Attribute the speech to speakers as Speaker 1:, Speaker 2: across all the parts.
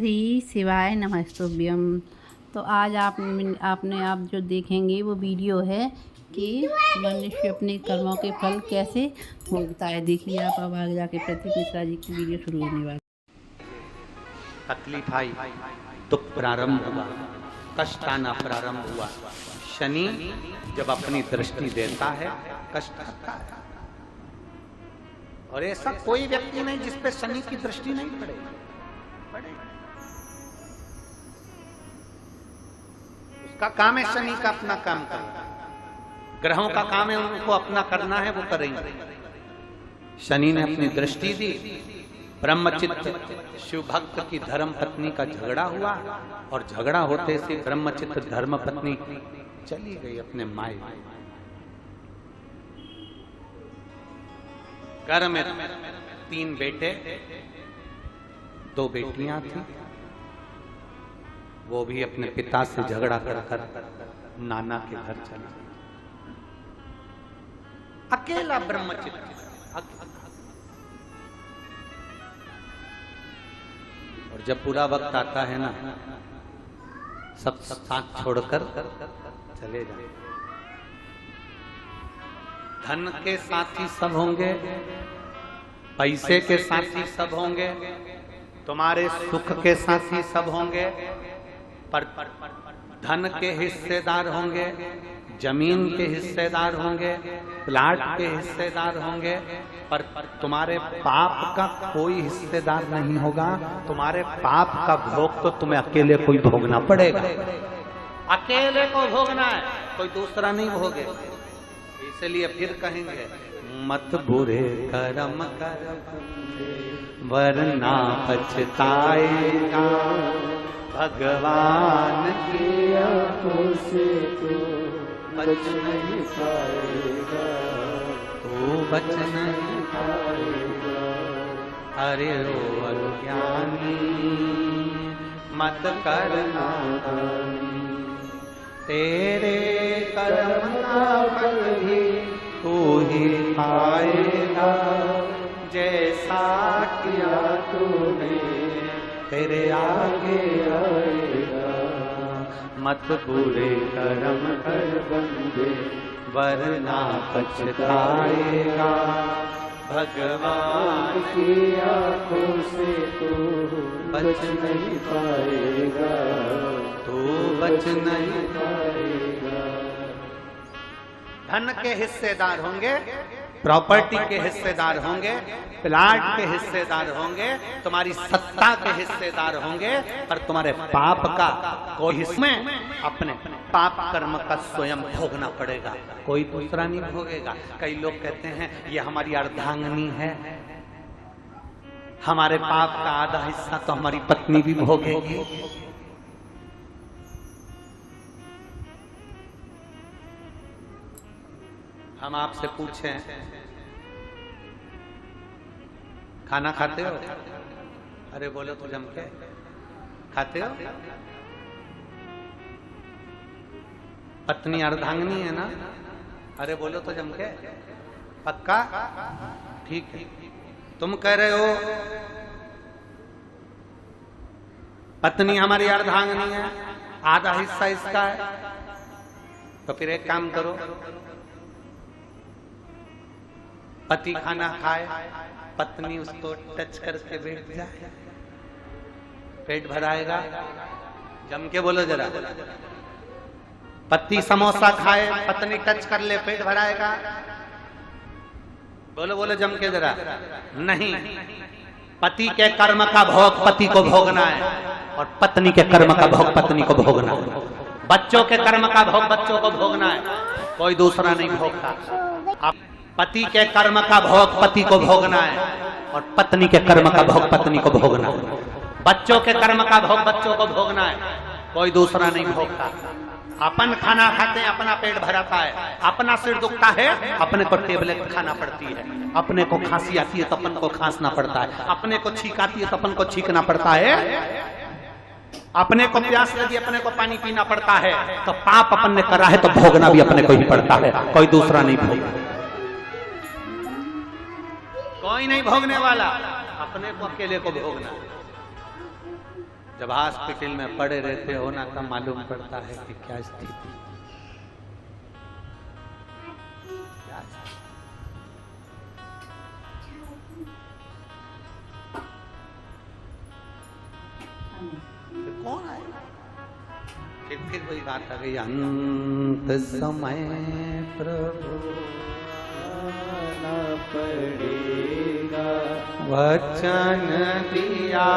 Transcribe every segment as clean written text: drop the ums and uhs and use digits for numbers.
Speaker 1: श्री शिवाय नमस्तुभ्यम। तो आज आप जो देखेंगे वो वीडियो है कि मनुष्य अपने कर्मों के फल कैसे भोगता है। देखिए आप अब आगे जाके प्रतीक मिश्रा जी की वीडियो शुरू होने वाली।
Speaker 2: तकलीफ आई तो प्रारंभ हुआ, कष्ट आना प्रारंभ हुआ। शनि जब अपनी दृष्टि देता है कष्ट आता है, और ऐसा कोई व्यक्ति नहीं जिस पे शनि की दृष्टि नहीं पड़ेगी। उसका काम है शनि का अपना काम करना, ग्रहों का काम है उनको अपना करना है, वो करेंगे। शनि ने अपनी दृष्टि दी, ब्रह्मचित्त शिव भक्त की धर्म पत्नी का झगड़ा हुआ, और झगड़ा होते से ब्रह्मचित्त धर्म पत्नी चली गई अपने मायके। घर में 3 बेटे 2 बेटियां थी, वो भी अपने पिता से झगड़ा कर नाना के घर चला। अकेला ब्रह्मचित्त। और जब पूरा वक्त आता है ना, सब साथ छोड़कर चले जाए। धन के साथी सब होंगे, पैसे के साथी सब होंगे, तुम्हारे सुख के साथी सब होंगे, पर धन के हिस्सेदार होंगे, जमीन के हिस्सेदार होंगे, प्लाट के हिस्सेदार होंगे, पर तुम्हारे पाप का कोई हिस्सेदार नहीं होगा। तुम्हारे पाप का भोग तो तुम्हें अकेले कोई भोगना पड़ेगा, अकेले को भोगना है, कोई दूसरा नहीं भोगे। इसलिए फिर कहेंगे मत बुरे कर्म कर वरना पछताएगा, भगवान की आंखों से तो बच नहीं पाएगा, तो बच नहीं पाएगा। अरे रो अज्ञानी मत करना, तेरे कर्म का फल भी तू ही पाएगा, जैसा किया तूने तेरे आगे आएगा। मत बुरे कर्म कर बंदे वरना पछताएगा, भगवान की आंखों से तू बच नहीं पाएगा, तू बच नहीं पाएगा। धन के हिस्सेदार होंगे, प्रॉपर्टी के हिस्सेदार होंगे, प्लाट के हिस्सेदार होंगे, तुम्हारी सत्ता के हिस्सेदार होंगे, पर तुम्हारे पाप का कोई हिस्सा में अपने पाप कर्म का स्वयं भोगना पड़ेगा, कोई दूसरा नहीं भोगेगा। कई लोग कहते हैं ये हमारी अर्धांगिनी है, हमारे पाप का आधा हिस्सा तो हमारी पत्नी भी भोगेगी। हम आपसे पूछें खाना खाते हो? अरे बोलो तो जम के खाते हो? पत्नी अर्धांगिनी है ना? अरे बोलो तो जम के, पक्का? ठीक है। तुम कह रहे हो पत्नी हमारी अर्धांगिनी है, आधा हिस्सा इसका है, तो फिर एक काम करो, पति खाना खाए, पत्नी उसको टच करके बैठ जाए, पेट भराएगा। जम के बोलो जरा। पति समोसा खाए, पत्नी टच कर ले, पेट भराएगा। बोलो बोलो जम के जरा। नहीं, पति के कर्म का भोग पति को भोगना है, और पत्नी के कर्म का भोग पत्नी को भोगना है। बच्चों के कर्म का भोग बच्चों को भोगना है, कोई दूसरा नहीं भोगता। पति के कर्म का भोग पति को भोगना है, और पत्नी के कर्म का भोग पत्नी को भोगना है। बच्चों के कर्म का भोग बच्चों को भोगना है, कोई दूसरा नहीं भोगता। अपन खाना खाते हैं, अपना पेट भराता है, अपना सिर दुखता है, अपने को टेबलेट खाना पड़ती है, अपने को खांसी आती है तो अपन को खांसना पड़ता है, अपने को छींक आती है तो अपन को छींकना पड़ता है, अपने को प्यास लगी अपने को पानी पीना पड़ता है। तो पाप अपन ने करा है तो भोगना भी अपने को ही पड़ता है, कोई दूसरा नहीं भोगता। कोई नहीं भोगने वाला, अपने को अकेले को भोगना। जब हॉस्पिटल में पड़े रहते हो ना तब मालूम पड़ता है कि क्या स्थिति। कौन है? फिर वही बात आ गई, अंत समय प्रभु आना पड़ेगा, वचन दिया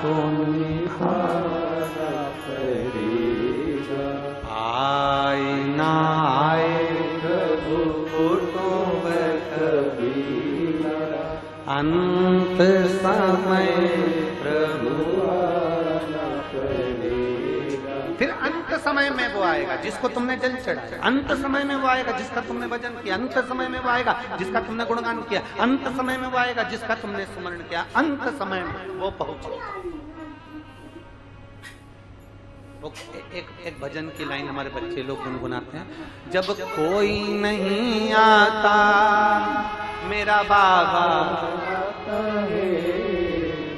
Speaker 2: तो निभाना पड़ेगा। आए ना आए प्रभु कुटुंब कबीरा, अंत समय प्रभु आना पड़ेगा। फिर अंत समय में वो आएगा जिसको तुमने जल चढ़ाया, अंत समय में वो आएगा जिसका तुमने भजन किया, अंत समय में वो आएगा जिसका तुमने गुणगान किया, अंत समय में वो आएगा जिसका तुमने स्मरण किया, अंत समय में वो पहुंचेगा। एक भजन की लाइन हमारे बच्चे लोग गुनगुनाते हैं, जब कोई नहीं आता मेरा बाबा आता है,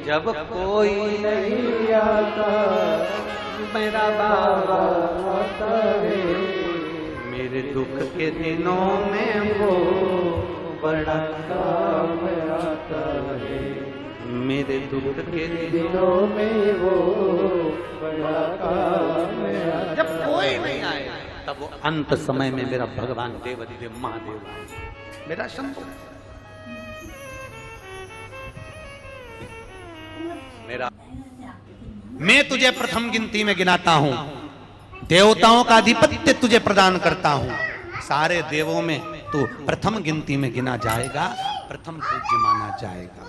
Speaker 2: जब कोई नहीं आता मेरा बाबा आता है, मेरे दुख के दिनों में वो बड़ा काम आता है, मेरे दुख के दिनों में वो बड़ा काम आता है। जब कोई नहीं आए तब वो अंत समय में मेरा भगवान देवाधिदेव महादेव मेरा शंभु मेरा, मैं तुझे प्रथम गिनती में गिनाता हूं, देवताओं का आधिपत्य तुझे प्रदान करता हूं, सारे देवों में तू प्रथम गिनती में गिना जाएगा, प्रथम पूज्य माना जाएगा।